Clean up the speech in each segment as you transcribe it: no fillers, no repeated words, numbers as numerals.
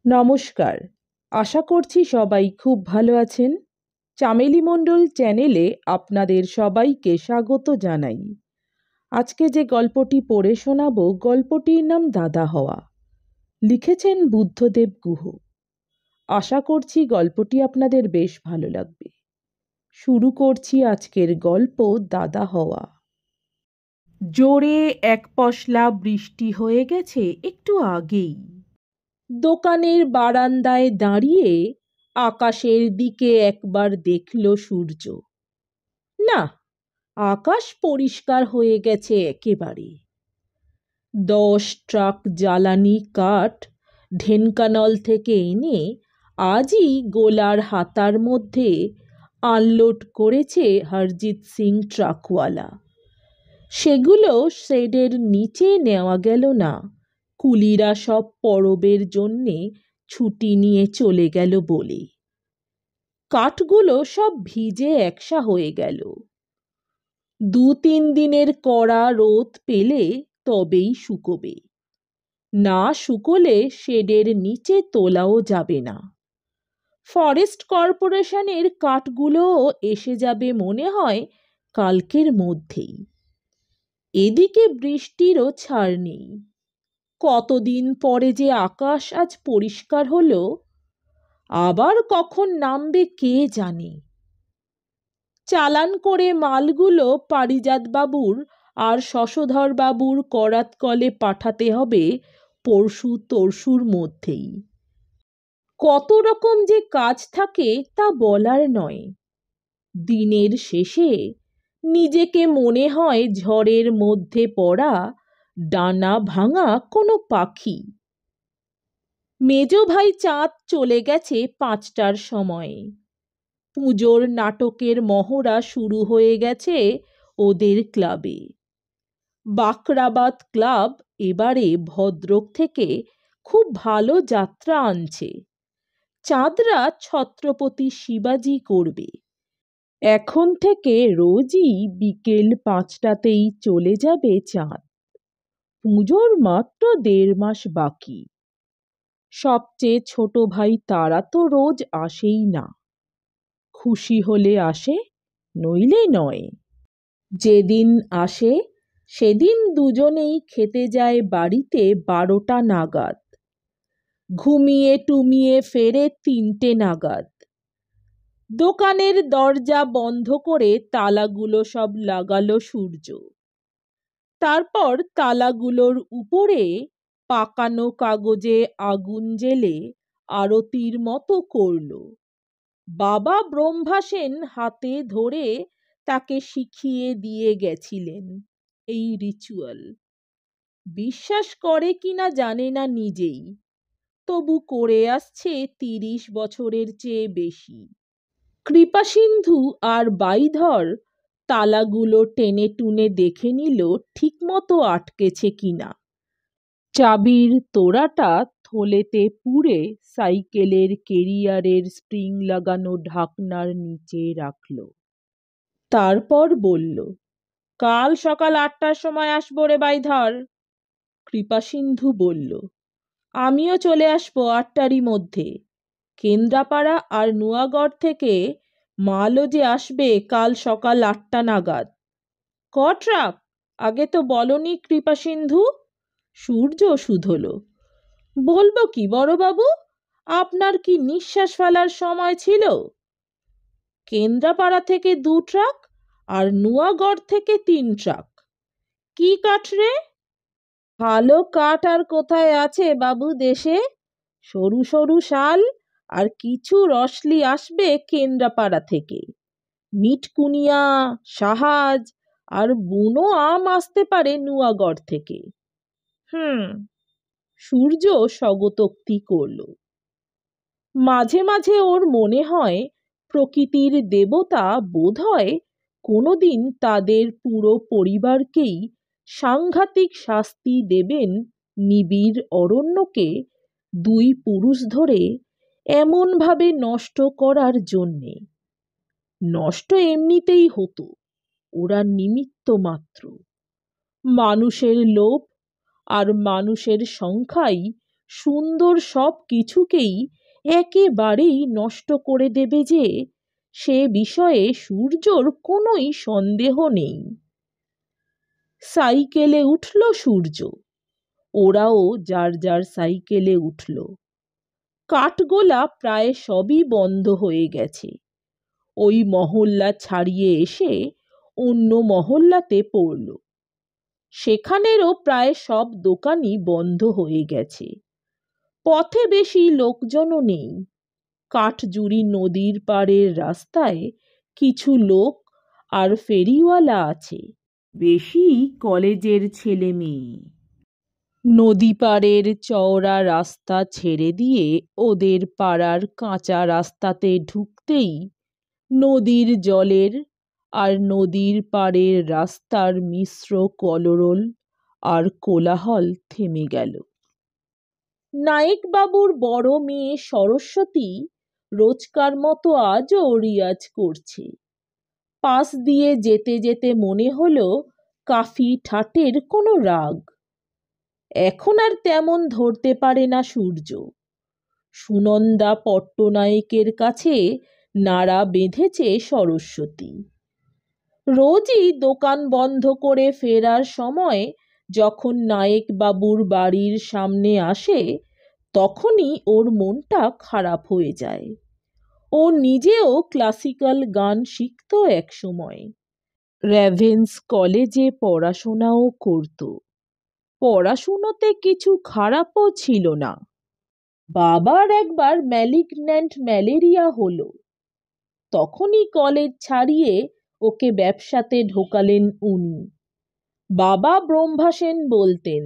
নমস্কার, আশা করছি সবাই খুব ভালো আছেন। চামেলি মণ্ডল চ্যানেলে আপনাদের সবাইকে স্বাগত জানাই। আজকে যে গল্পটি পড়ে শোনাবো, গল্পটির নাম দাদা হওয়া। লিখেছেন বুদ্ধদেব গুহ। আশা করছি গল্পটি আপনাদের বেশ ভালো লাগবে। শুরু করছি আজকের গল্প, দাদা হওয়া। জোরে এক পশলা বৃষ্টি হয়ে গেছে একটু আগেই। দোকানের বারান্দায় দাঁড়িয়ে আকাশের দিকে একবার দেখল সূর্য। না, আকাশ পরিষ্কার হয়ে গেছে একেবারে। 10 ট্রাক জ্বালানি কাঠ ঢেনকানল থেকে এনে আজই গোলার হাতার মধ্যে আনলোড করেছে হরজিৎ সিং ট্রাকওয়ালা। সেগুলো শেডের নিচে নেওয়া গেল না, কুলিরা সব পরবের জন্যে ছুটি নিয়ে চলে গেল বলে। কাঠগুলো সব ভিজে একসা হয়ে গেল। 2-3 দিনের কড়া রোদ পেলে তবেই শুকোবে, না শুকোলে শেডের নিচে তোলাও যাবে না। ফরেস্ট কর্পোরেশনের কাঠগুলোও এসে যাবে মনে হয় কালকের মধ্যেই। এদিকে বৃষ্টিরও ছাড় নেই। কতদিন পরে যে আকাশ আজ পরিষ্কার হলো, আবার কখন নামবে কে জানে। চালান করে মালগুলো পারিজাত বাবুর আর শশধর বাবুর করাত কলে পাঠাতে হবে পরশু তরশুর মধ্যেই। কত রকম যে কাজ থাকে তা বলার নয়। দিনের শেষে নিজেকে মনে হয় ঝড়ের মধ্যে পড়া ডানা ভাঙা কোনো পাখি। মেজ ভাই চাঁদ চলে গেছে 5টার সময়ে। পুজোর নাটকের মহড়া শুরু হয়ে গেছে ওদের ক্লাবে। বাকরাবাদ ক্লাব এবারে ভদ্রক থেকে খুব ভালো যাত্রা আনছে। চাঁদরা ছত্রপতি শিবাজি করবে। এখন থেকে রোজই বিকেল 5টাতেই চলে যাবে চাঁদ। পুজোর মাত্র 1.5 মাস বাকি। সবচেয়ে ছোট ভাই তারা তো রোজ আসেই না। খুশি হলে আসে, নইলে নয়। যেদিন আসে সেদিন দুজনেই খেতে যায় বাড়িতে 12টা নাগাদ। ঘুমিয়ে টুমিয়ে ফেরে 3টে নাগাদ। দোকানের দরজা বন্ধ করে তালাগুলো সব লাগালো সূর্য। তারপর তালাগুলোর উপরে পাকানো কাগজে আগুন জেলে আরতির মতো করল। বাবা ব্রহ্মাসেন হাতে ধরে তাকে শিখিয়ে দিয়ে গেছিলেন এই রিচুয়াল। বিশ্বাস করে কিনা জানে না নিজেই, তবু করে আসছে 30 বছরের চেয়ে বেশি। কৃপাসিন্ধু আর বাইধর তালাগুলো টেনে টুনে দেখে নিল ঠিকমতো আটকেছে কিনা। চাবির তোড়াটা থলেতে পুরে সাইকেলের কেরিয়ারের স্প্রিং লাগানো ঢাকনার নিচে রাখল। তারপর বলল, কাল সকাল 8টার সময় আসবো রে বাইধর। কৃপাসিন্ধু বলল, আমিও চলে আসবো 8টারই মধ্যে। কেন্দ্রাপাড়া আর নুয়াগড় থেকে মালও যে আসবে কাল সকাল 8টা নাগাদ। ক ট্রাক? আগে তো বলনি কৃপাসিন্ধু। সূর্য শুধল, বলবো কি বড়বাবু, আপনার কি নিঃশ্বাস ফেলার সময় ছিল? কেন্দ্রাপাড়া থেকে 2 ট্রাক আর নুয়াগড় থেকে 3 ট্রাক। কি কাঠ রে? ভালো কাঠ আর কোথায় আছে বাবু দেশে? সরু সরু শাল আর কিছু রসলি আসবে কেন্দ্রাপাড়া থেকে। মিটকুনিয়া, সাহাজ আর বুনো আম আসতে পারে নুয়াগড় থেকে। সূর্য স্বগতোক্তি করল। মাঝে মাঝে ওর মনে হয় প্রকৃতির দেবতা বোধহয় কোনোদিন তাদের পুরো পরিবারকেই সাংঘাতিক শাস্তি দেবেন নিবিড় অরণ্যকে 2 পুরুষ ধরে এমনভাবে নষ্ট করার জন্যে। নষ্ট এমনিতেই হতো, ওরা নিমিত্ত মাত্র। মানুষের লোভ আর মানুষের সংখ্যাই সুন্দর সব কিছুকেই একেবারেই নষ্ট করে দেবে যে, সে বিষয়ে সূর্যর কোনোই সন্দেহ নেই। সাইকেলে উঠল সূর্য, ওরাও যার যার সাইকেলে উঠল। কাঠগোলা প্রায় সবই বন্ধ হয়ে গেছে। ওই মহল্লা ছাড়িয়ে এসে অন্য মহল্লাতে পড়ল। সেখানেরও প্রায় সব দোকানই বন্ধ হয়ে গেছে। পথে বেশি লোকজনও নেই। কাঠজুড়ি নদীর পাড়ের রাস্তায় কিছু লোক আর ফেরিওয়ালা আছে, বেশি কলেজের ছেলে মেয়ে। নদী পাড়ের চওড়া রাস্তা ছেড়ে দিয়ে ওদের পাড়ার কাঁচা রাস্তাতে ঢুকতেই নদীর জলের আর নদীর পাড়ের রাস্তার মিশ্র কলরল আর কোলাহল থেমে গেল। নায়েকবাবুর বড় মেয়ে সরস্বতী রোজকার মতো আজও রিয়াজ করছে। পাশ দিয়ে যেতে যেতে মনে হলো কাফি ঠাটের কোনো রাগ এখন আর তেমন ধরতে পারে না সূর্য। সুনন্দা পট্টনায়েকের কাছে নাড়া বেঁধেছে সরস্বতী। রোজই দোকান বন্ধ করে ফেরার সময় যখন নায়েকবাবুর বাড়ির সামনে আসে, তখনই ওর মনটা খারাপ হয়ে যায়। ও নিজেও ক্লাসিক্যাল গান শিখত একসময়, রেভেন্স কলেজে পড়াশোনাও করত। পড়াশুনোতে কিছু খারাপও ছিল না। বাবার একবার ম্যালিগন্যান্ট ম্যালেরিয়া হলো, তখনই কলেজ ছাড়িয়ে ওকে ব্যবসাতে ঢোকালেন উনি। বাবা ব্রহ্মাসেন বলতেন,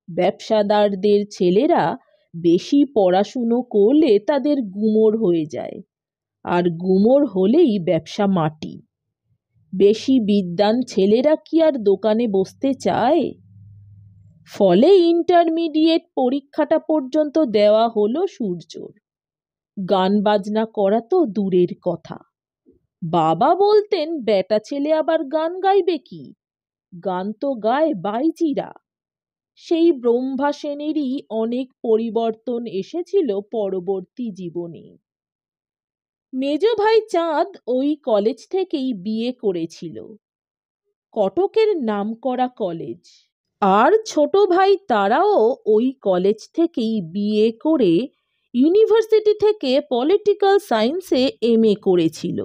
ব্যবসাদারদের ছেলেরা বেশি পড়াশুনো করলে তাদের গুমর হয়ে যায়, আর গুমর হলেই ব্যবসা মাটি। বেশি বিদ্বান ছেলেরা কি আর দোকানে বসতে চায়? ফলে ইন্টারমিডিয়েট পরীক্ষাটা পর্যন্ত দেওয়া হলো সূর্যর। গান বাজনা করা তো দূরের কথা। বাবা বলতেন, বেটা ছেলে আবার গান গাইবে কি? গান তো গায় বাইজিরা। সেই ব্রহ্মাসেনেরই অনেক পরিবর্তন এসেছিল পরবর্তী জীবনে। মেজ ভাই চাঁদ ওই কলেজ থেকেই বিয়ে করেছিল, কটকের নামকরা কলেজ। আর ছোট ভাই তারাও ওই কলেজ থেকেই বিয়ে করে ইউনিভার্সিটি থেকে পলিটিক্যাল সায়েন্সে এমএ করেছিল।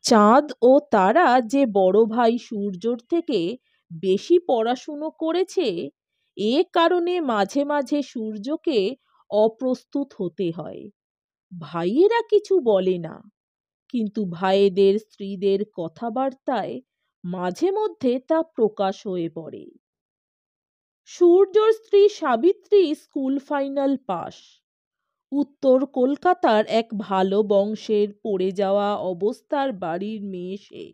চাঁদ ও তারা যে বড় ভাই সূর্যর থেকে বেশি পড়াশুনো করেছে, এ কারণে মাঝে মাঝে সূর্যকে অপ্রস্তুত হতে হয়। ভাইয়েরা কিছু বলে না, কিন্তু ভাইদের স্ত্রীদের কথাবার্তায় মাঝে মধ্যে তা প্রকাশ হয়ে পড়ে। সূর্যর স্ত্রী সাবিত্রী স্কুল ফাইনাল পাস। উত্তর কলকাতার এক ভালো বংশের পড়ে যাওয়া অবস্থার বাড়ির মেয়ে সে।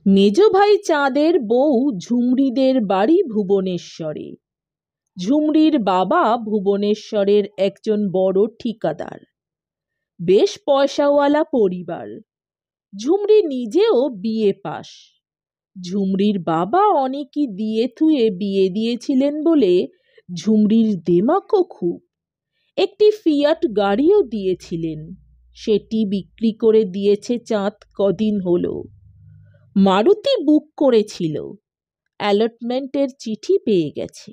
মেজ ভাই চাঁদের বউ ঝুমরিদের বাড়ি ভুবনেশ্বরে। ঝুমরির বাবা ভুবনেশ্বরের একজন বড় ঠিকাদার। বেশ পয়সাওয়ালা পরিবার। ঝুমরি নিজেও বিএ পাস। ঝুমরির বাবা অনেকই দিয়ে থুয়ে বিয়ে দিয়েছিলেন বলে ঝুমরির দেমাকও খুব। একটি ফিয়াট গাড়িও দিয়েছিলেন, সেটি বিক্রি করে দিয়েছে চাঁদ কদিন হলো। মারুতি বুক করেছিল, অ্যালটমেন্টের চিঠি পেয়ে গেছে।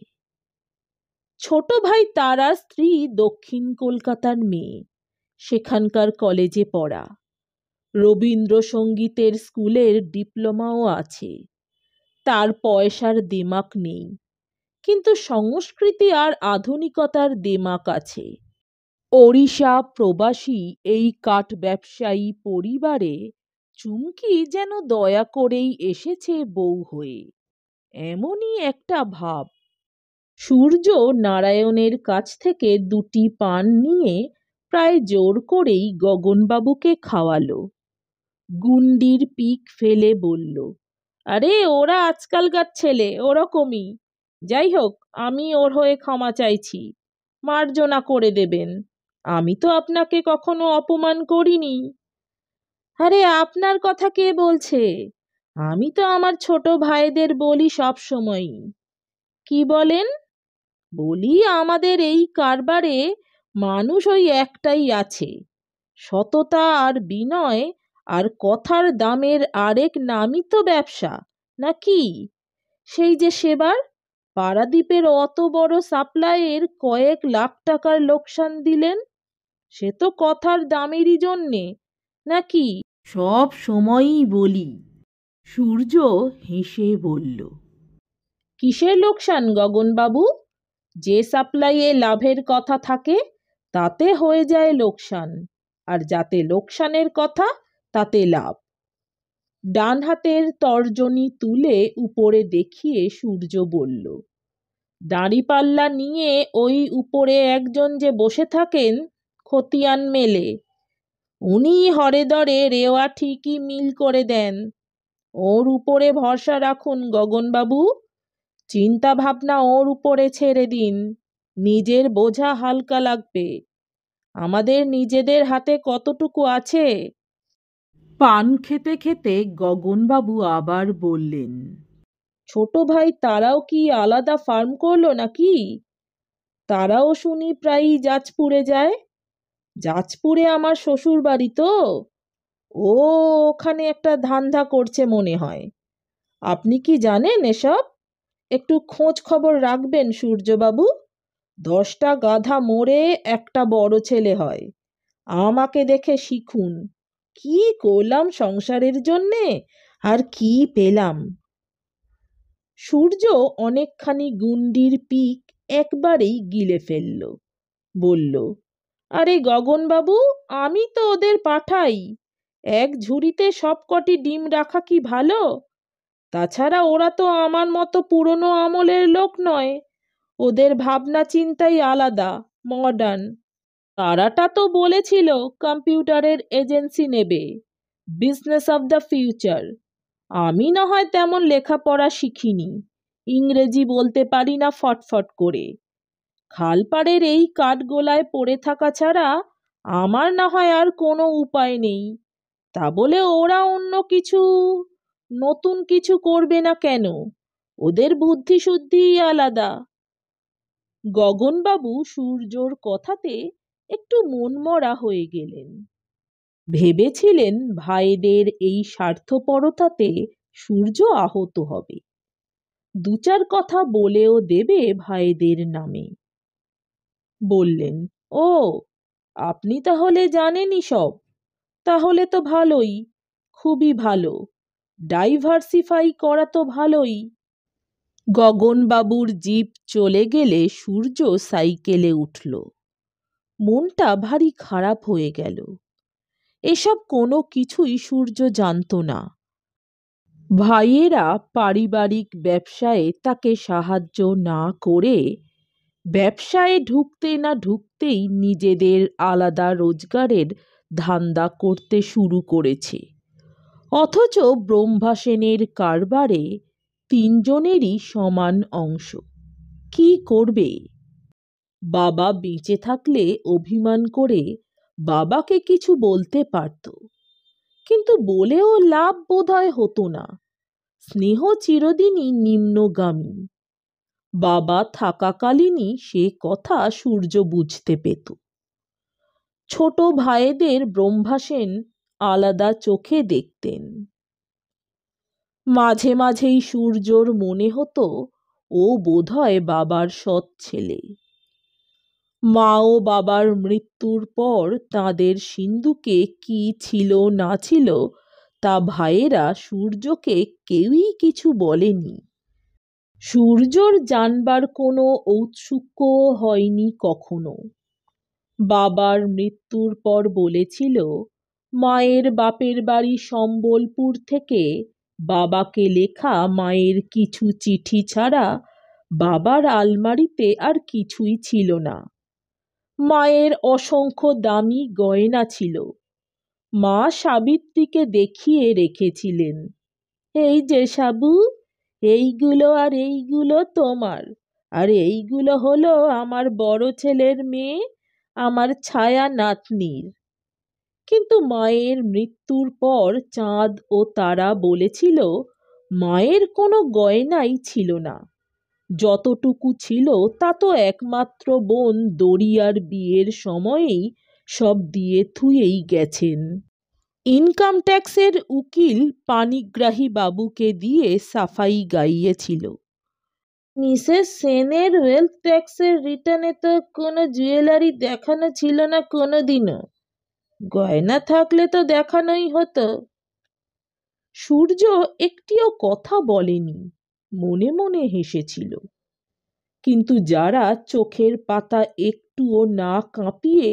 ছোট ভাই তারার স্ত্রী দক্ষিণ কলকাতার মেয়ে, সেখানকার কলেজে পড়া। রবীন্দ্রসঙ্গীতের স্কুলের ডিপ্লোমাও আছে। তার পয়সার দেমাক নেই, কিন্তু সংস্কৃতি আর আধুনিকতার দেমাক আছে। ওড়িশা প্রবাসী এই কাঠ ব্যবসায়ী পরিবারে চুমকি যেন দয়া করেই এসেছে বউ হয়ে, এমনই একটা ভাব। সূর্য নারায়ণের কাছ থেকে দুটি পান নিয়ে প্রায় জোর করেই গগনবাবুকে খাওয়ালো। গুন্ডির পিক ফেলে বলল, আরে ওরা আজকালকার ছেলে, ওরকমই। যাই হোক, আমি ওর হয়ে ক্ষমা চাইছি, মার্জনা করে দেবেন। আমি তো আপনাকে কখনো অপমান করিনি। আরে আপনার কথা কে বলছে? আমি তো আমার ছোট ভাইদের বলি সব সময়ই। কি বলেন? বলি, আমাদের এই কারবারে মানুষ ওই একটাই আছে, সততা আর বিনয়, আর কথার দামের আরেক নামই তো ব্যবসা, নাকি? সেই যে সেবার পারাদীপের অত বড় সাপ্লাইয়ের কয়েক লাখ টাকার লোকসান দিলেন, সে তো কথার দামেরই জন্যে, নাকি? সব সময়ই বলি। সূর্য হেসে বলল। কিসের লোকসান গগনবাবু? যে সাপ্লাইয়ে লাভের কথা থাকে তাতে হয়ে যায় লোকসান, আর যাতে লোকসানের কথা তাতে লাভ। ডান হাতের তর্জনী তুলে উপরে দেখিয়ে সূর্য বলল, দাঁড়িপাল্লা নিয়ে ওই উপরে একজন যে বসে থাকেন খতিয়ান মেলে, উনি হরেদরে রেওয়া ঠিকই মিল করে দেন। ওর উপরে ভরসা রাখুন গগনবাবু, চিন্তা ভাবনা ওর উপরে ছেড়ে দিন, নিজের বোঝা হালকা লাগবে। আমাদের নিজেদের হাতে কতটুকু আছে? পান খেতে খেতে গগনবাবু আবার বললেন, ছোট ভাই তারাও কি আলাদা ফার্ম করলো নাকি? তারাও শুনি প্রায়ই যাজপুরে যায়। যাজপুরে আমার শ্বশুর বাড়ি তো, ও ওখানে একটা ধান্দা করছে মনে হয়। আপনি কি জানেন এসব? একটু খোঁজ খবর রাখবেন সূর্যবাবু। 10টা গাধা মরে একটা বড় ছেলে হয়। আমাকে দেখে শিখুন, কি করলাম সংসারের জন্যে, আর কি পেলাম। সূর্য অনেকখানি গুন্ডির পিক একবারেই গিলে ফেলল। বলল, আরে গগনবাবু, আমি তো ওদের পাঠাই। এক ঝুড়িতে সব কটি ডিম রাখা কি ভালো? তাছাড়া ওরা তো আমার মতো পুরনো আমলের লোক নয়, ওদের ভাবনা চিন্তাই আলাদা, মডার্ন। তারাটা তো বলেছিল কম্পিউটারের এজেন্সি নেবে, বিজনেস অফ দ্য ফিউচার। আমি না হয় তেমন লেখাপড়া শিখিনি, ইংরেজি বলতে পারি না ফটফট করে। খালপাড়ের এই কাঠগোলায় পড়ে থাকা ছাড়া আমার না হয় আর কোনো উপায় নেই। তা বলে ওরা অন্য কিছু, নতুন কিছু করবে না কেন? ওদের বুদ্ধি শুদ্ধিই আলাদা। গগনবাবু সূর্যর কথাতে একটু মনমরা হয়ে গেলেন। ভেবেছিলেন ভাইদের এই স্বার্থপরতাতে সূর্য আহত হবে, 2-4 কথা বলেও দেবে ভাইদের নামে। বললেন, ও, আপনি তাহলে জানেনই সব। তাহলে তো ভালোই, খুবই ভালো। ডাইভার্সিফাই করা তো ভালোই। গগনবাবুর জিপ চলে গেলে সূর্য সাইকেলে উঠল। মনটা ভারী খারাপ হয়ে গেল। এসব কোনো কিছুই সূর্য জানত না। ভাইয়েরা পারিবারিক ব্যবসায়ে তাকে সাহায্য না করে ব্যবসায়ে ঢুকতে না ঢুকতেই নিজেদের আলাদা রোজগারের ধান্দা করতে শুরু করেছে। অথচ ব্রহ্মাসেনের কারবারে 3 জনেরই সমান অংশ। কি করবে? বাবা বেঁচে থাকলে অভিমান করে বাবাকে কিছু বলতে পারত, কিন্তু বলেও লাভ বোধহয় হতো না। স্নেহ চিরদিনই নিম্নগামী। বাবা থাকাকালীনই সে কথা সূর্য বুঝতে পেত। ছোট ভাইদের ব্রহ্মাসেন আলাদা চোখে দেখতেন। মাঝে মাঝেই সূর্যর মনে হতো ও বোধহয় বাবার সৎ ছেলে। মা ও বাবার মৃত্যুর পর তাদের সিন্ধুকে কি ছিল না ছিল তা ভাইয়েরা সূর্যকে কেউই কিছু বলেনি। সূর্যর জানবার কোনো ঔৎসুক্য হয়নি কখনো। বাবার মৃত্যুর পর বলেছিল, মায়ের বাপের বাড়ি সম্বলপুর থেকে বাবাকে লেখা মায়ের কিছু চিঠি ছাড়া বাবার আলমারিতে আর কিছুই ছিল না। মায়ের অসংখ্য দামি গয়না ছিল, মা সাবিত্রীকে দেখিয়ে রেখেছিলেন। এই যে সাবু, এইগুলো আর এইগুলো তোমার, আর এইগুলো হলো আমার বড় ছেলের মেয়ে, আমার ছায়া নাতনির। কিন্তু মায়ের মৃত্যুর পর চাঁদ ও তারা বলেছিল মায়ের কোনো গয়নাই ছিল না, যতটুকু ছিল তা তো একমাত্র বোন দরিয়ার বিয়ের সময়েই সব দিয়ে থুয়েই গেছেন। ইনকাম ট্যাক্সের উকিল পানিগ্রাহী বাবুকে দিয়ে সাফাই গাইয়েছিল, মিসেস সেনের ওয়েলথ ট্যাক্সের রিটার্নে তো কোনো জুয়েলারি দেখানো ছিল না কোনোদিনও, গয়না থাকলে তো দেখানোই হতো। সূর্য একটিও কথা বলেনি, মনে মনে হেসেছিল। কিন্তু যারা চোখের পাতা একটুও না কাঁপিয়ে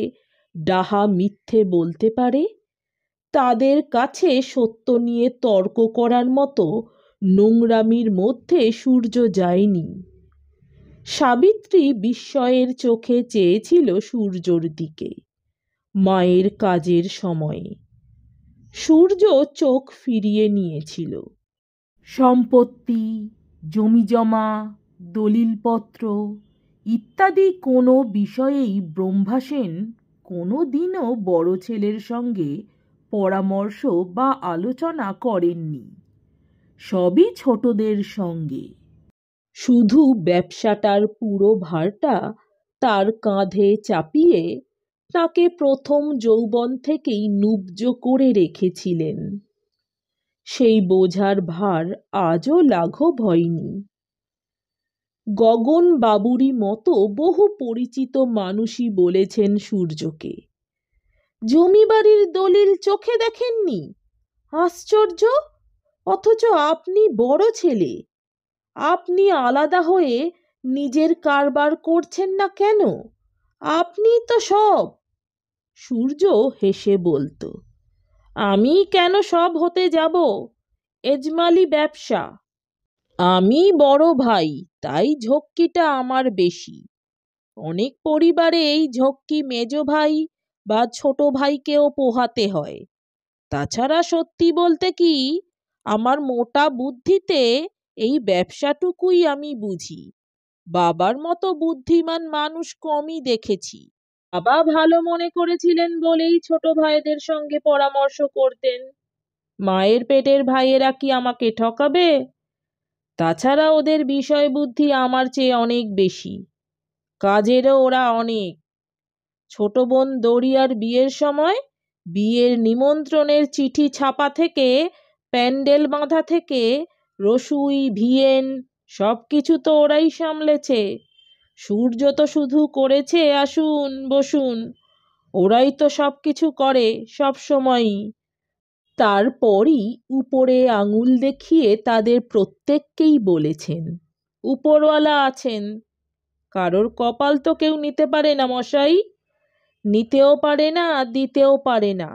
ডাহা মিথ্যে বলতে পারে, তাদের কাছে সত্য নিয়ে তর্ক করার মতো নোংরামির মধ্যে সূর্য যায়নি। সাবিত্রী বিস্ময়ের চোখে চেয়েছিল সূর্যর দিকে। মায়ের কাজের সময়ে সূর্য চোখ ফিরিয়ে নিয়েছিল। সম্পত্তি, জমিজমা, দলিলপত্র ইত্যাদি কোনো বিষয়েই ব্রহ্মাসেন কোনো দিনও বড় ছেলের সঙ্গে পরামর্শ বা আলোচনা করেননি। সবই ছোটদের সঙ্গে। শুধু ব্যবসাটার পুরো ভারটা তার কাঁধে চাপিয়ে তাকে প্রথম যৌবন থেকেই নুব্জ করে রেখেছিলেন। সেই বোঝার ভার আজও লাঘব হয়নি। গগন বাবুরই মতো বহু পরিচিত মানুষই বলেছেন সূর্যকে, জমিবাড়ির দলিল চোখে দেখেননি? আশ্চর্য! অথচ আপনি বড় ছেলে, আপনি আলাদা হয়ে নিজের কারবার করছেন না কেন? আপনি তো সব। সূর্য হেসে বলতো, আমি কেন সব হতে যাব? এজমালি ব্যবসা, আমি বড় ভাই, তাই ঝক্কিটা আমার বেশি। অনেক পরিবারে এই ঝক্কি মেজ ভাই বা ছোট ভাইকেও পোহাতে হয়। তাছাড়া সত্যি বলতে কি, আমার মোটা বুদ্ধিতে এই ব্যবসাটুকুই আমি বুঝি। বাবার মতো বুদ্ধিমান মানুষ কমই দেখেছি। বাবা ভালো মনে করেছিলেন বলেই ছোট ভাইদের সঙ্গে পরামর্শ করতেন। মায়ের পেটের ভাইয়েরা কি আমাকে ঠকাবে? তাছাড়া ওদের বিষয় বুদ্ধি আমার চেয়ে অনেক বেশি, কাজেরও ওরা অনেক। ছোট বোন দরিয়ার বিয়ের সময় বিয়ের নিমন্ত্রণের চিঠি ছাপা থেকে প্যান্ডেল বাঁধা থেকে রসুই ভিয়েন সব কিছু তো ওরাই সামলেছে। সূর্য তো শুধু করেছে আসুন বসুন, ওরাই তো সব কিছু করে সব সময়ই। তারপরই উপরে আঙুল দেখিয়ে তাদের প্রত্যেককেই বলেছেন, উপরওয়ালা আছেন, কারোর কপাল তো কেউ নিতে পারে না মশাই, নিতেও পারে না দিতেও পারে না।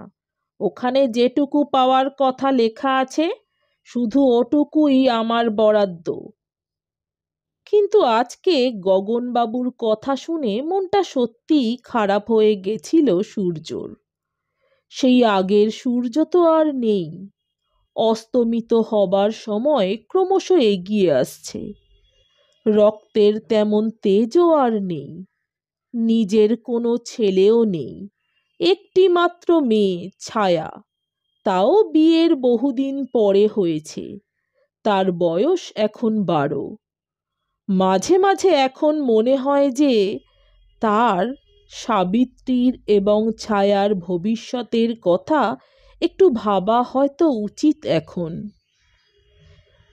ওখানে যেটুকু পাওয়ার কথা লেখা আছে শুধু ওটুকুই আমার বরাদ্দ। কিন্তু আজকে গগনবাবুর কথা শুনে মনটা সত্যিই খারাপ হয়ে গেছিল সূর্যর। সেই আগের সূর্য তো আর নেই, অস্তমিত হবার সময় ক্রমশ এগিয়ে আসছে। রক্তের তেমন তেজও আর নেই, নিজের কোনো ছেলেও নেই, একটি মাত্র মেয়ে ছায়া, তাও বিয়ের বহুদিন পরে হয়েছে, তার বয়স এখন 12। মাঝে মাঝে এখন মনে হয় যে তার, সাবিত্রীর এবং ছায়ার ভবিষ্যতের কথা একটু ভাবা হয়তো উচিত এখন।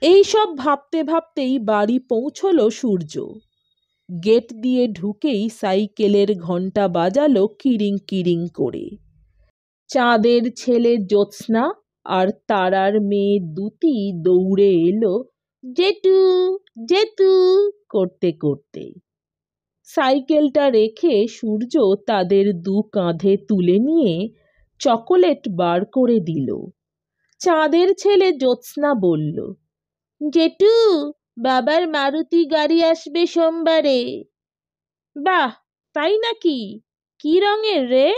এই সব ভাবতে ভাবতেই বাড়ি পৌঁছলো সূর্য। গেট দিয়ে ঢুকেই সাইকেলের ঘন্টা বাজালো কিরিং কিরিং করে। চাঁদের ছেলে জ্যোৎস্না আর তারার মেয়ে দুতি দৌড়ে এলো জেঠু জেঠু করতে করতে। সাইকেলটা রেখে সূর্য তাদের দু কাঁধে তুলে নিয়ে চকোলেট বার করে দিল। চাঁদের ছেলে জ্যোৎস্না বলল, জেঠু, বাবার মারুতি গাড়ি আসবে সোমবারে। বাহ, তাই নাকি? কি রঙের রে?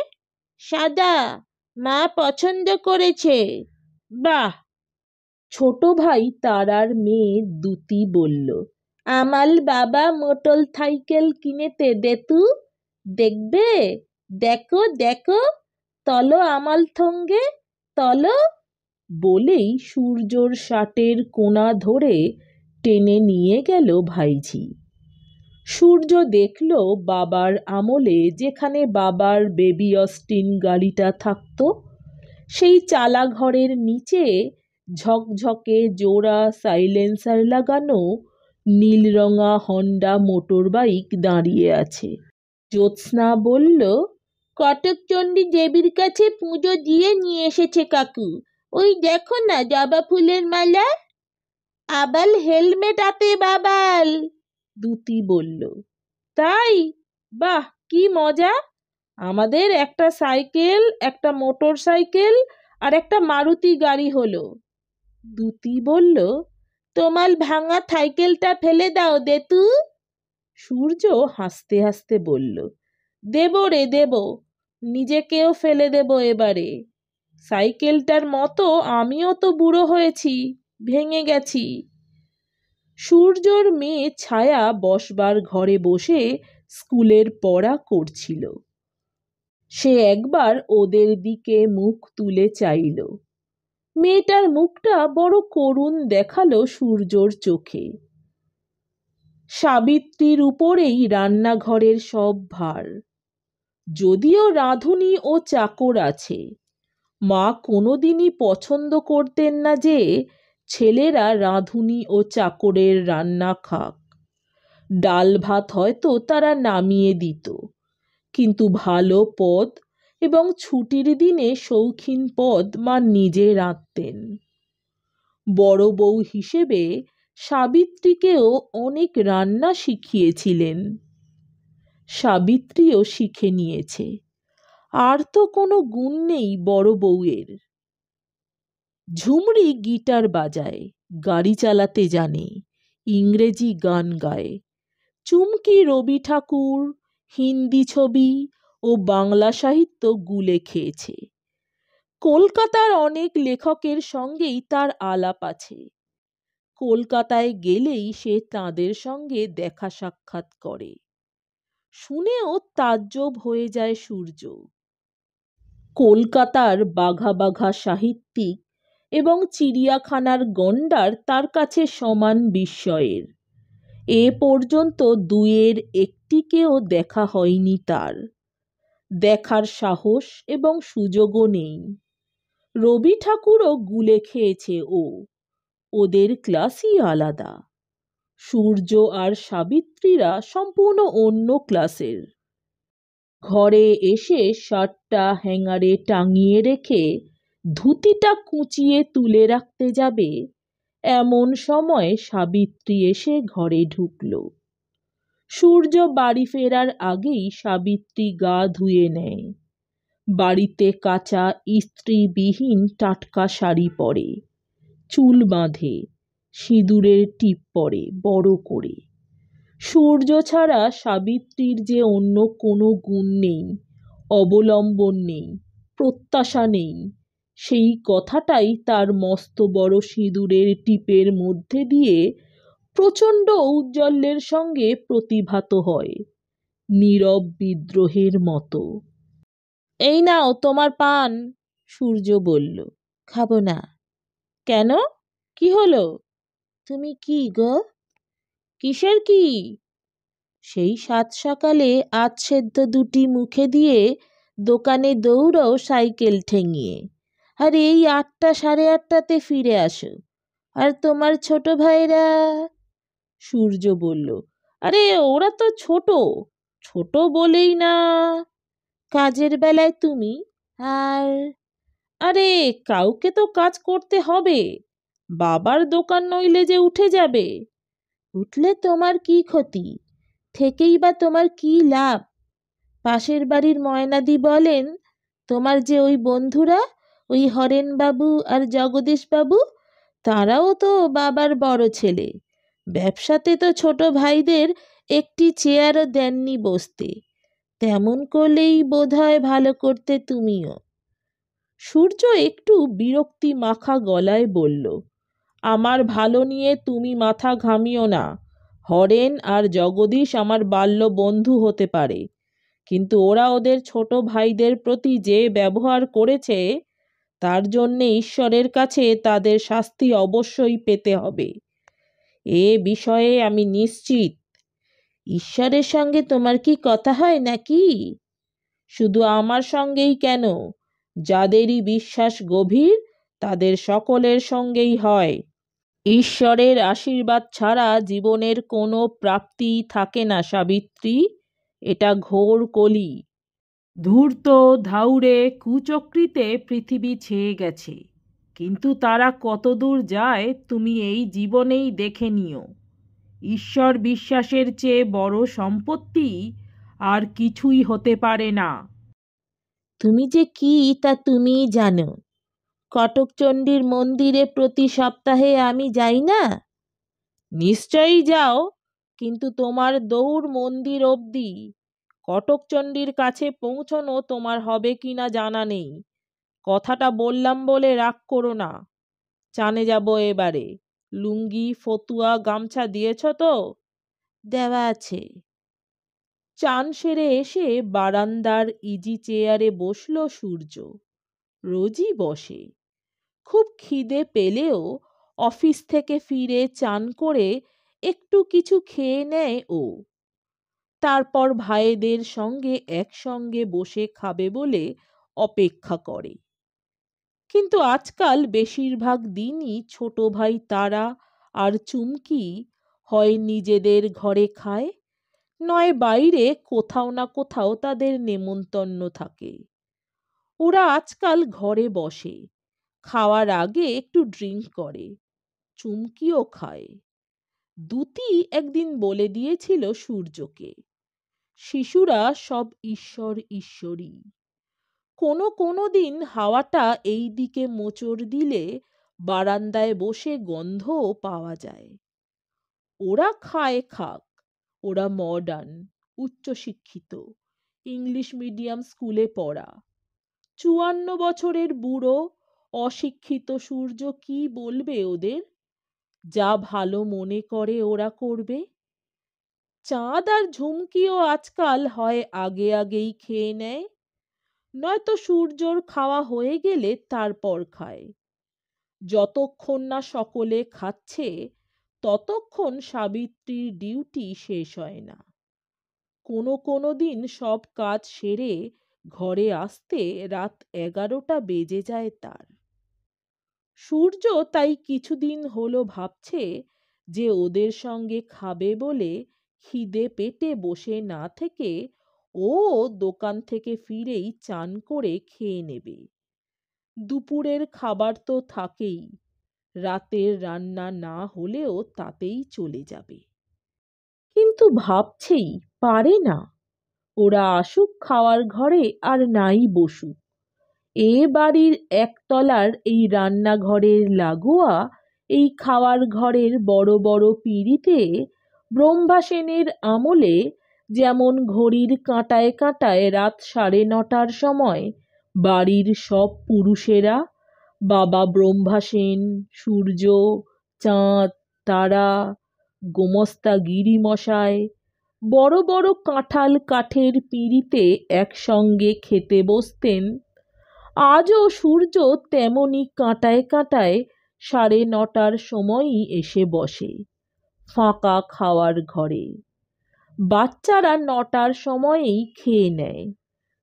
সাদা, মা পছন্দ করেছে। বাহ। ছোট ভাই তারার মেয়ে দুতি বলল, আমাল বাবা মোটর সাইকেল কিনেতে দেতু, দেখবে, দেখো দেখো, তলো আমাল সঙ্গে তলো। বলেই সূর্যর শার্টের কোনা ধরে টেনে নিয়ে গেল ভাইঝি। সূর্য দেখল বাবার আমলে যেখানে বাবার বেবি অস্টিন গাড়িটা থাকতো, সেই চালা ঘরের নিচে ঝকঝকে জোড়া সাইলেন্সার লাগানো নীলরঙা হন্ডা মোটর বাইক দাঁড়িয়ে আছে। জ্যোৎস্না বলল, কটকচণ্ডী দেবীর কাছে পুজো দিয়ে নিয়ে এসেছে কাকু, ওই দেখো না জবা ফুলের মালা। আবাল হেলমেট আতে বাবাল, দুতি বলল। তাই? বাহ, কি মজা! আমাদের একটা সাইকেল, একটা মোটর সাইকেল আর একটা মারুতি গাড়ি হলো। দুতি বলল, তোমার ভাঙা সাইকেলটা ফেলে দাও দেতু। সূর্য হাসতে হাসতে বলল, দেব রে দেব, নিজেকেও ফেলে দেব এবারে। সাইকেলটার মতো আমিও তো বুড়ো হয়েছি, ভেঙে গেছি। সূর্যর মেয়ে ছায়া বসবার ঘরে বসে স্কুলের পড়া করছিল। সে একবার ওদের দিকে মুখ তুলে চাইল। মেয়েটার মুখটা বড় করুণ দেখালো সূর্যর চোখে। সাবিত্রীর উপরেই রান্নাঘরের সব ভার। যদিও রাঁধুনি ও চাকর আছে, মা কোনোদিনই পছন্দ করতেন না যে ছেলেরা রাঁধুনি ও চাকরের রান্না খাক। ডাল ভাত হয়তো তারা নামিয়ে দিত, কিন্তু ভালো পদ এবং ছুটির দিনে শৌখিন পদ মা নিজে রাঁধতেন। বড় বউ হিসেবে সাবিত্রীকেও অনেক রান্না শিখিয়েছিলেন। সাবিত্রীও শিখে নিয়েছে। আর তো কোনো গুণ নেই বড় বউয়ের। ঝুমরি গিটার বাজায়, গাড়ি চালাতে জানে, ইংরেজি গান গায়। চুমকি রবি ঠাকুর, হিন্দি ছবি ও বাংলা সাহিত্য গুলে খেয়েছে। কলকাতার অনেক লেখকের সঙ্গেই তার আলাপ আছে। কলকাতায় গেলেই সে তাঁদের সঙ্গে দেখা সাক্ষাৎ করে। শুনেও তাজ্জব হয়ে যায় সূর্য। কলকাতার বাঘা বাঘা সাহিত্যিক এবং চিড়িয়াখানার গণ্ডার তার কাছে সমান বিস্ময়ের। এ পর্যন্ত দুয়ের একটিকেও দেখা হয়নি তার। দেখার সাহস এবং সুযোগও নেই। রবি ঠাকুরও গুলে খেয়েছে ও, ওদের ক্লাসই আলাদা। সূর্য আর সাবিত্রীরা সম্পূর্ণ অন্য ক্লাসের। ঘরে এসে শার্টটা হ্যাঙ্গারে টাঙিয়ে রেখে ধুতিটা কুঁচিয়ে তুলে রাখতে যাবে, এমন সময় সাবিত্রী এসে ঘরে ঢুকল। সূর্য বাড়ি ফেরার আগেই সাবিত্রী গা ধুয়ে নেয়। বাড়িতে কাঁচা ইস্ত্রিবিহীন টাটকা শাড়ি পরে, চুল বাঁধে, সিঁদুরের টিপ পরে বড় করে। সূর্য ছাড়া সাবিত্রীর যে অন্য কোনো গুণ নেই, অবলম্বন নেই, প্রত্যাশা নেই, সেই কথাটাই তার মস্ত বড় সিঁদুরের টিপের মধ্যে দিয়ে প্রচণ্ড ঔজ্জ্বল্যের সঙ্গে প্রতিভাত হয়, নীরব বিদ্রোহের মতো। এই নাও তোমার পান, সূর্য বলল। খাবো না। কেন? কি হলো? তুমি কি গো? কিসের কি? সেই সাত সকালে আজ সেদ্ধ দুটি মুখে দিয়ে দোকানে দৌড়ও সাইকেল ঠেঙিয়ে, আর এই 8টা সাড়ে 8টাতে ফিরে আসো। আর তোমার ছোট ভাইরা? সূর্য বলল, আরে ওরা তো ছোট, ছোট বলেই না। কাজের বেলায় তুমি আর, আরে কাউকে তো কাজ করতে হবে, বাবার দোকান নইলে যে উঠে যাবে। উঠলে তোমার কি ক্ষতি, থেকেই বা তোমার কি লাভ? পাশের বাড়ির ময়নাদি বলেন, তোমার যে ওই বন্ধুরা, ওই হরেনবাবু আর জগদীশবাবু, তারাও তো বাবার বড় ছেলে। ব্যবসাতে তো ছোট ভাইদের একটি চেয়ারও দেননি বসতে। তেমন করলেই বোধহয় ভালো করতে তুমিও। সূর্য একটু বিরক্তি মাখা গলায় বলল, আমার ভালো নিয়ে তুমি মাথা ঘামিও না। হরেন আর জগদীশ আমার বাল্য বন্ধু হতে পারে, কিন্তু ওরা ওদের ছোট ভাইদের প্রতি যে ব্যবহার করেছে, তার জন্যে ঈশ্বরের কাছে তাদের শাস্তি অবশ্যই পেতে হবে। এ বিষয়ে আমি নিশ্চিত। ঈশ্বরের সঙ্গে তোমার কি কথা হয় নাকি? শুধু আমার সঙ্গেই কেন, যাদেরই বিশ্বাস গভীর তাদের সকলের সঙ্গেই হয়। ঈশ্বরের আশীর্বাদ ছাড়া জীবনের কোনো প্রাপ্তি থাকে না সাবিত্রী, এটা ঘোর কলি। ধূর্ত ধাউরে কুচক্রিতে পৃথিবী ছেয়ে গেছে, কিন্তু তারা কতদূর যায় তুমি এই জীবনেই দেখে নিও। ঈশ্বর বিশ্বাসের চেয়ে বড় সম্পত্তি আর কিছুই হতে পারে না। তুমি যে কি তা তুমিই জানো। কটকচণ্ডীর মন্দিরে প্রতি সপ্তাহে আমি যাই না? নিশ্চয়ই যাও, কিন্তু তোমার দৌড় মন্দির অবধি। কটকচণ্ডীর কাছে পৌঁছনো তোমার হবে কিনা জানা নেই। কথাটা বললাম বলে রাগ করো না। চানে যাব এবারে। লুঙ্গি, ফতুয়া, গামছা দিয়েছ তো? দেওয়া আছে। চান সেরে এসে বারান্দার ইজি চেয়ারে বসল সূর্য। রোজই বসে। খুব খিদে পেলেও অফিস থেকে ফিরে চান করে একটু কিছু খেয়ে নেয় ও। তারপর ভাইদের সঙ্গে একসঙ্গে বসে খাবে বলে অপেক্ষা করে। কিন্তু আজকাল বেশিরভাগ দিনই ছোট ভাই তারা আর চুমকি হয় নিজেদের ঘরে খায়, নয় বাইরে কোথাও না কোথাও তাদের নেমন্তন্ন থাকে। ওরা আজকাল ঘরে বসে, খাওয়ার আগে একটু ড্রিঙ্ক করে, চুমকিও খায়। দুতি একদিন বলে দিয়েছিল সূর্যকে, শিশুরা সব ঈশ্বর ঈশ্বরী। কোনো দিন হাওয়াটা এই দিকে মোচড় দিলে বারান্দায় বসে গন্ধও পাওয়া যায়। ওরা খায় খাক, ওরা মডার্ন, উচ্চশিক্ষিত, ইংলিশ মিডিয়াম স্কুলে পড়া। ৫৪ বছরের বুড়ো অশিক্ষিত সূর্য কি বলবে ওদের? যা ভালো মনে করে ওরা করবে। চাঁদ আর ঝুমকিও আজকাল হয় আগে আগেই খেয়ে নেয়, নয়তো সূর্যর খাওয়া হয়ে গেলে তারপর খায়। যতক্ষণ না সকলে খাচ্ছে ততক্ষণ সাবিত্রীর ডিউটি শেষ হয় না। কোনো দিন সব কাজ সেরে ঘরে আসতে রাত ১১টা বেজে যায় তার। সূর্য তাই কিছুদিন হলো ভাবছে যে ওদের সঙ্গে খাবে বলে খিদে পেটে বসে না থেকে ও দোকান থেকে ফিরেই চান করে খেয়ে নেবে। দুপুরের খাবার তো থাকেই, রাতের রান্না না হলেও তাতেই চলে যাবে। কিন্তু ভাবছেই পারে না। ওরা আসুক খাওয়ার ঘরে আর নাই বসুক, এ বাড়ির একতলার এই রান্নাঘরের লাগোয়া এই খাওয়ার ঘরের বড় বড় পিঁড়িতে ব্রহ্মাসেনের আমলে যেমন ঘড়ির কাঁটায় কাঁটায় রাত ৯:৩০টার সময় বাড়ির সব পুরুষেরা, বাবা ব্রহ্মাসেন, সূর্য, চাঁদ, তারা, গোমস্তা গিরিমশায় বড় বড় কাঁঠাল কাঠের পিঁড়িতে একসঙ্গে খেতে বসতেন, আজও সূর্য তেমনি কাঁটায় কাঁটায় ৯:৩০টার সময়ই এসে বসে ফাঁকা খাওয়ার ঘরে। বাচ্চারা ৯টার সময়েই খেয়ে নেয়,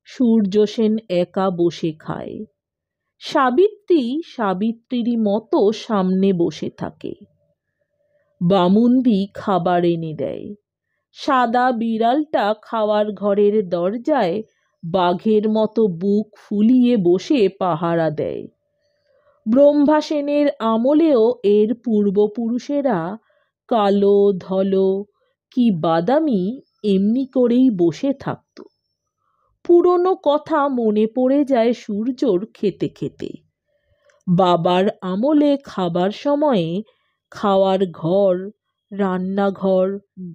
সূর্য সেন একা বসে খায়। সাবিত্রীরই মতো সামনে বসে থাকে। বামুন্দি খাবার এনে দেয়। সাদা বিড়ালটা খাওয়ার ঘরের দরজায় বাঘের মতো বুক ফুলিয়ে বসে পাহারা দেয়। ব্রহ্মাসেনের আমলেও এর পূর্বপুরুষেরা কালো ধলো কি বাদামি এমনি করেই বসে থাকত। পুরনো কথা মনে পড়ে যায় সূর্যর খেতে খেতে। বাবার আমলে খাবার সময়ে খাওয়ার ঘর, রান্নাঘর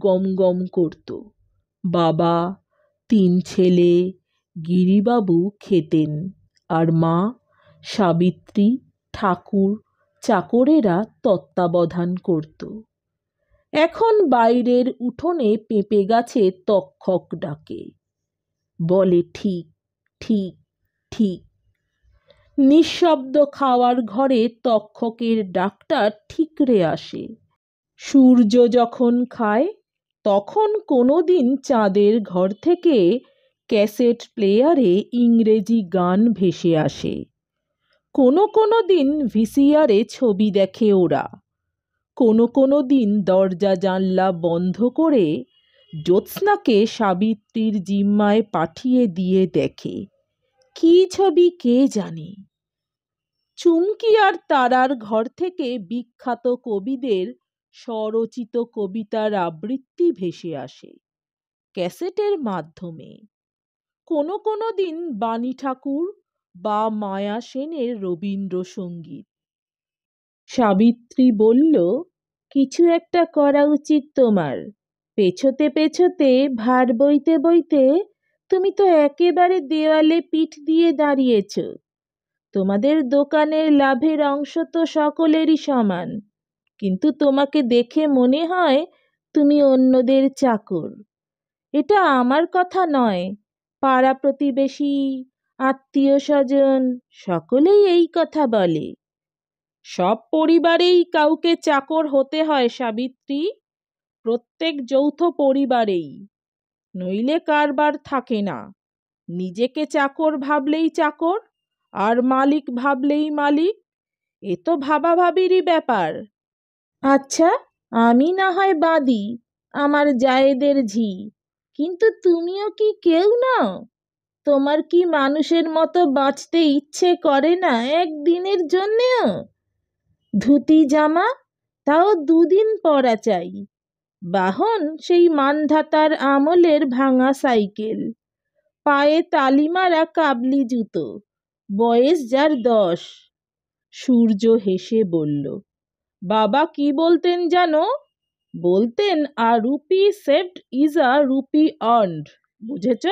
গম গম করত। বাবা, ৩ ছেলে, গিরিবাবু খেতেন, আর মা, সাবিত্রী, ঠাকুর, চাকরেরা তত্ত্বাবধান করত। এখন বাইরের উঠোনে পেঁপে গাছে তক্ষক ডাকে, বলে ঠিক ঠিক ঠিক। নিঃশব্দ খাওয়ার ঘরে তক্ষকের ডাকটা ঠিকরে আসে। সূর্য যখন খায় তখন কোনোদিন চাঁদের ঘর থেকে ক্যাসেট প্লেয়ারে ইংরেজি গান ভেসে আসে। কোনো দিন ভিসিআরে ছবি দেখে ওরা। কোনো দিন দরজা জানলা বন্ধ করে জ্যোৎস্নাকে সাবিত্রীর জিম্মায় পাঠিয়ে দিয়ে দেখে। কী ছবি কে জানে। চুমকি আর তারার ঘর থেকে বিখ্যাত কবিদের স্বরচিত কবিতার আবৃত্তি ভেসে আসে ক্যাসেটের মাধ্যমে। কোনো দিন বাণী ঠাকুর বা মায়া সেনের রবীন্দ্রসঙ্গীত। সাবিত্রী বলল, কিছু একটা করা উচিত তোমার। পেছোতে পেছোতে ভার বইতে বইতে তুমি তো একেবারে দেওয়ালে পিঠ দিয়ে দাঁড়িয়েছ। তোমাদের দোকানের লাভের অংশ তো সকলেরই সমান, কিন্তু তোমাকে দেখে মনে হয় তুমি অন্যদের চাকর। এটা আমার কথা নয়, পাড়া প্রতিবেশী, আত্মীয় স্বজন সকলেই এই কথা বলে। সব পরিবারেই কাউকে চাকর হতে হয় সাবিত্রী, প্রত্যেক যৌথ পরিবারেই, নইলে কারবার থাকে না। নিজেকে চাকর ভাবলেই চাকর, আর মালিক ভাবলেই মালিক, এ তো ভাবাভাবিরই ব্যাপার। আচ্ছা, আমি না হয় বাদী, আমার জায়েদের ঝি, কিন্তু তুমিও কি কেউ নও? তোমার কি মানুষের মতো বাঁচতে ইচ্ছে করে না একদিনের জন্যেও? ধুতি জামা, তাও দুদিন পরা চাই। বাহন সেই মানধাতার আমলের ভাঙা সাইকেল, পায়ে তালিমারা কাবলি জুতো, বয়স যার 10। সূর্য হেসে বলল, বাবা কি বলতেন জানো? বলতেন, a rupee saved is a rupee earned. বুঝেছ?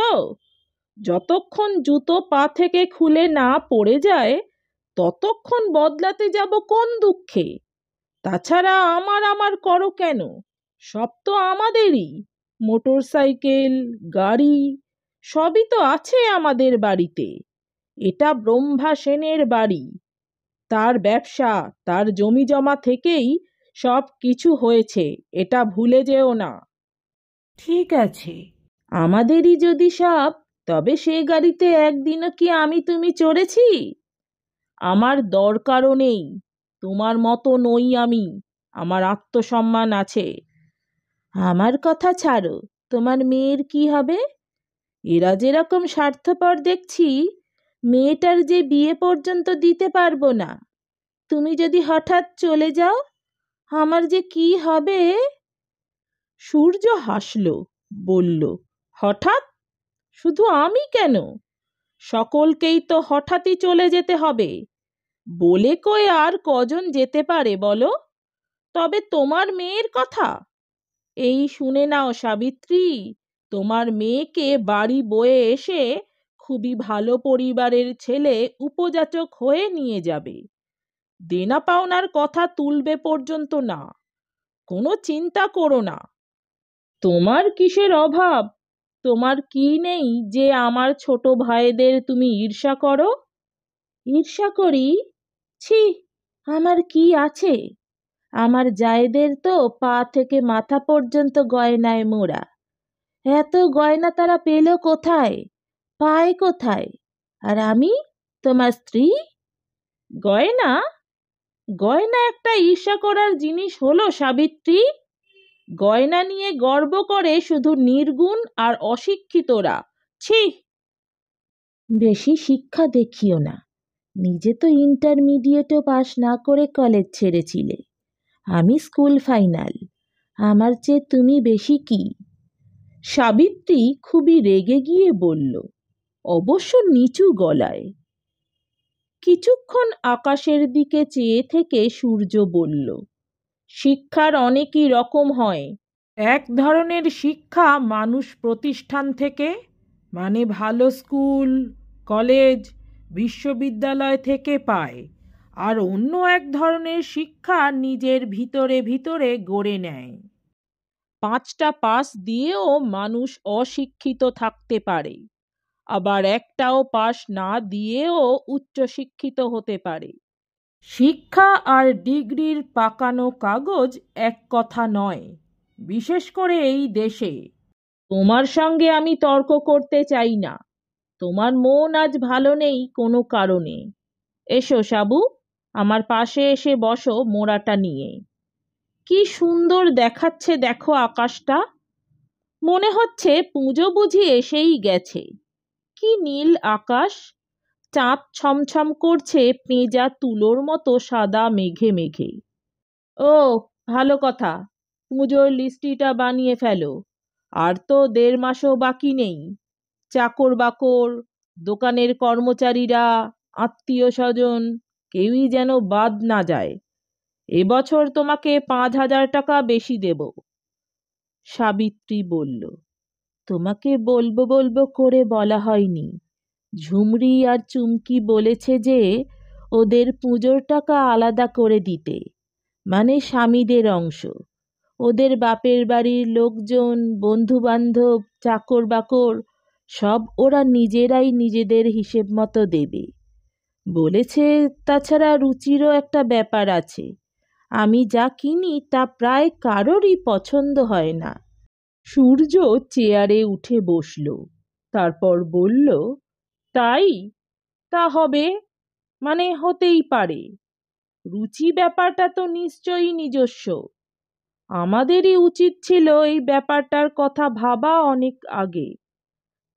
যতক্ষণ জুতো পা থেকে খুলে না পড়ে যায় ততক্ষণ বদলাতে যাব কোন দুঃখে? তাছাড়া আমার আমার করো কেন? সব তো আমাদেরই। মোটর সাইকেল, গাড়ি সবই তো আছে আমাদের বাড়িতে। এটা ব্রহ্মা সেনের বাড়ি, তার ব্যবসা, তার জমি জমা থেকেই সব কিছু হয়েছে, এটা ভুলে যেও না। ঠিক আছে। আমাদেরই যদি সব, তবে সে গাড়িতে একদিনও কি আমি তুমি চড়েছি? আমার দরকারও নেই, তোমার মতো নই আমি, আমার আত্মসম্মান আছে। আমার কথা ছাড়ো, তোমার মেয়ের কি হবে? এরা যেরকম স্বার্থপর দেখছি, মেয়েটার যে বিয়ে পর্যন্ত দিতে পারবো না। তুমি যদি হঠাৎ চলে যাও, আমার যে কি হবে? সূর্য হাসল, বলল, হঠাৎ? শুধু আমি কেন, সকলকেই তো হঠাৎই চলে যেতে হবে। বলে কয়ে আর কজন যেতে পারে বলো? তবে তোমার মেয়ের কথা, এই শুনে নাও সাবিত্রী, তোমার মেয়েকে বাড়ি বয়ে এসে খুবই ভালো পরিবারের ছেলে উপযাচক হয়ে নিয়ে যাবে। দেনা পাওনার কথা তুলবে পর্যন্ত না। কোনো চিন্তা করো না। তোমার কিসের অভাব? তোমার কি নেই যে আমার ছোট ভাইদের তুমি ঈর্ষা করো? ঈর্ষা করি? ছি, আমার কি আছে? আমার জায়েদের তো পা থেকে মাথা পর্যন্ত গয়নায় মোড়া। এত গয়না তারা পেল কোথায়, পায় কোথায়? আর আমি, তোমার স্ত্রী? গয়না? গয়না একটা ঈর্ষা করার জিনিস হলো সাবিত্রী? গয়না নিয়ে গর্ব করে শুধু নির্গুণ আর অশিক্ষিতরা। ছি! বেশি শিক্ষা দেখিও না। নিজে তো ইন্টারমিডিয়েটও পাশ না করে কলেজ ছেড়েছিলে। আমি স্কুল ফাইনাল। আমার চেয়ে তুমি বেশি কি? সাবিত্রী খুবই রেগে গিয়ে বলল, অবশ্য নিচু গলায়। কিছুক্ষণ আকাশের দিকে চেয়ে থেকে সূর্য বলল, শিক্ষার অনেকই রকম হয়। এক ধরনের শিক্ষা মানুষ প্রতিষ্ঠান থেকে, মানে ভালো স্কুল, কলেজ, বিশ্ববিদ্যালয় থেকে পায়, আর অন্য এক ধরনের শিক্ষা নিজের ভিতরে ভিতরে গড়ে নেয়। 5টা পাস দিয়েও মানুষ অশিক্ষিত থাকতে পারে, আবার একটাও পাস না দিয়েও উচ্চশিক্ষিত হতে পারে। শিক্ষা আর ডিগ্রির পাকানো কাগজ এক কথা নয়, বিশেষ করে এই দেশে। তোমার সঙ্গে আমি তর্ক করতে চাই না। তোমার মন আজ ভালো নেই কোনো কারণে। এসো সাবু, আমার পাশে এসে বসো মোড়াটা নিয়ে। কি সুন্দর দেখাচ্ছে দেখো আকাশটা। মনে হচ্ছে পুজো বুঝি এসেই গেছে। কি নীল আকাশ, চাঁদ ছমছম করছে পেঁজা তুলোর মতো সাদা মেঘে মেঘে। ও, ভালো কথা, পুজোর লিস্টিটা বানিয়ে ফেলো। আর তো 1.5 মাসও বাকি নেই। চাকর বাকর, দোকানের কর্মচারীরা, আত্মীয় স্বজন, কেউই যেন বাদ না যায়। এবছর তোমাকে 5,000 টাকা বেশি দেব। সাবিত্রী বলল, তোমাকে বলবো বলবো করে বলা হয়নি। ঝুমরি আর চুমকি বলেছে যে ওদের পুজোর টাকা আলাদা করে দিতে, মানে স্বামীদের অংশ। ওদের বাপের বাড়ির লোকজন, বন্ধু বান্ধব, চাকর বাকর সব ওরা নিজেরাই নিজেদের হিসেব মতো দেবে বলেছে। তাছাড়া রুচিরও একটা ব্যাপার আছে। আমি যা কিনি তা প্রায় কারোরই পছন্দ হয় না। সূর্য চেয়ারে উঠে বসল, তারপর বলল, তাই? তা হবে, মানে হতেই পারে। রুচি ব্যাপারটা তো নিশ্চয়ই নিজস্ব। আমাদেরই উচিত ছিল এই ব্যাপারটার কথা ভাবা অনেক আগে।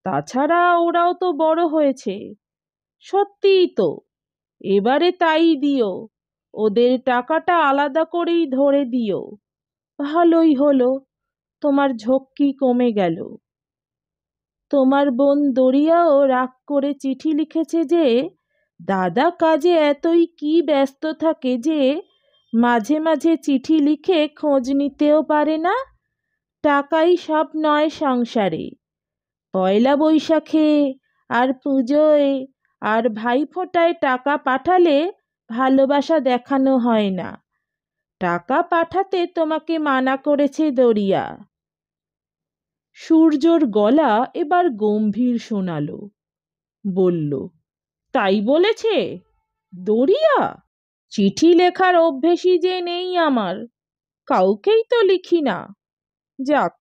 তাছাড়া ওরাও তো বড় হয়েছে। সত্যিই তো, এবারে তাই দিও। ওদের টাকাটা আলাদা করেই ধরে দিও। ভালোই হলো, তোমার ঝক্কি কমে গেল। তোমার বোন দরিয়াও রাগ করে চিঠি লিখেছে যে দাদা কাজে এতই কি ব্যস্ত থাকে যে মাঝে মাঝে চিঠি লিখে খোঁজ নিতেও পারে না। টাকাই সব নয় সংসারে। পয়লা বৈশাখে আর পুজোয় আর ভাইফোঁটায় টাকা পাঠালে ভালোবাসা দেখানো হয় না। টাকা পাঠাতে তোমাকে মানা করেছে দরিয়া। সূর্যর গলা এবার গম্ভীর শোনালো। বলল, তাই বলেছে দরিয়া? চিঠি লেখার অভ্যেসই যে নেই আমার, কাউকেই তো লিখি না। যাক,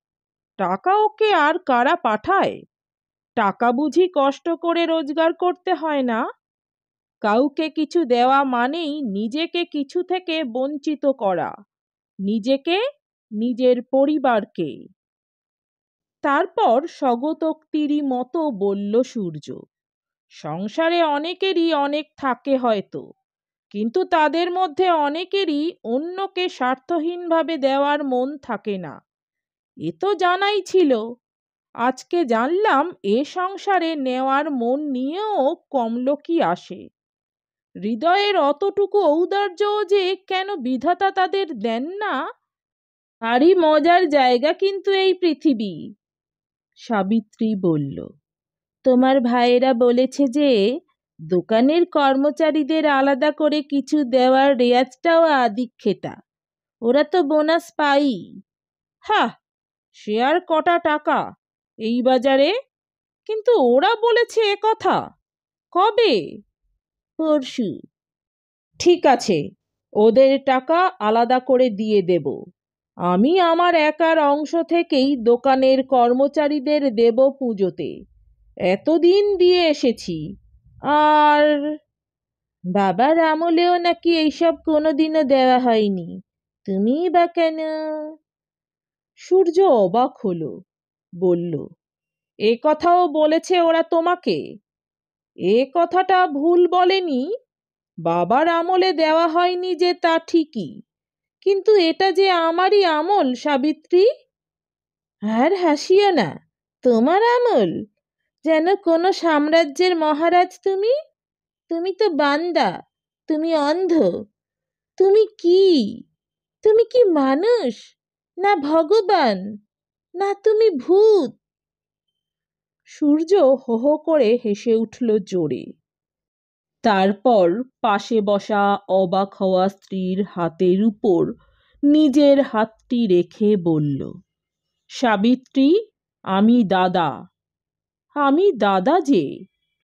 টাকা ওকে আর কারা পাঠায়? টাকা বুঝি কষ্ট করে রোজগার করতে হয় না? কাউকে কিছু দেওয়া মানেই নিজেকে কিছু থেকে বঞ্চিত করা, নিজেকে, নিজের পরিবারকে। তারপর স্বগতোক্তিরই মতো বলল সূর্য, সংসারে অনেকেরই অনেক থাকে হয়তো, কিন্তু তাদের মধ্যে অনেকেরই অন্যকে স্বার্থহীনভাবে দেওয়ার মন থাকে না। এ তো জানাই ছিল। আজকে জানলাম এ সংসারে নেওয়ার মন নিয়েও কম লোকই আসে। হৃদয়ের অতটুকু ঔদার্যও যে কেন বিধাতা তাদের দেন না। ভারী মজার জায়গা কিন্তু এই পৃথিবী। সাবিত্রী বলল, তোমার ভাইয়েরা বলেছে যে দোকানের কর্মচারীদের আলাদা করে কিছু দেওয়ার রেয়াজটাও আদিক্ষেতা। ওরা তো বোনাস পাই। হ্যাঁ, সে আর কটা টাকা এই বাজারে। কিন্তু ওরা বলেছে এ কথা কবে? পরশু। ঠিক আছে, ওদের টাকা আলাদা করে দিয়ে দেব। আমি আমার একার অংশ থেকেই দোকানের কর্মচারীদের দেব পুজোতে। এতদিন দিয়ে এসেছি। আর বাবার আমলেও নাকি এইসব কোনোদিনও দেওয়া হয়নি। তুমিই বা কেন? সূর্য অবাক হলো, বলল, এ কথাও বলেছে ওরা তোমাকে? এ কথাটা ভুল বলেনি। বাবার আমলে দেওয়া হয়নি যে তা ঠিকই, কিন্তু এটা যে আমারই আমল সাবিত্রী। আর হাসিও না, তোমার আমল? যেন কোনো সাম্রাজ্যের মহারাজ তুমি। তুমি তো বান্দা, তুমি অন্ধ। তুমি কি? তুমি কি মানুষ, না ভগবান, না তুমি ভূত? সূর্য হো হো করে হেসে উঠল জোরে। তারপর পাশে বসা অবাক হওয়া স্ত্রীর হাতের উপর নিজের হাতটি রেখে বলল, সাবিত্রী, আমি দাদা। আমি দাদা যে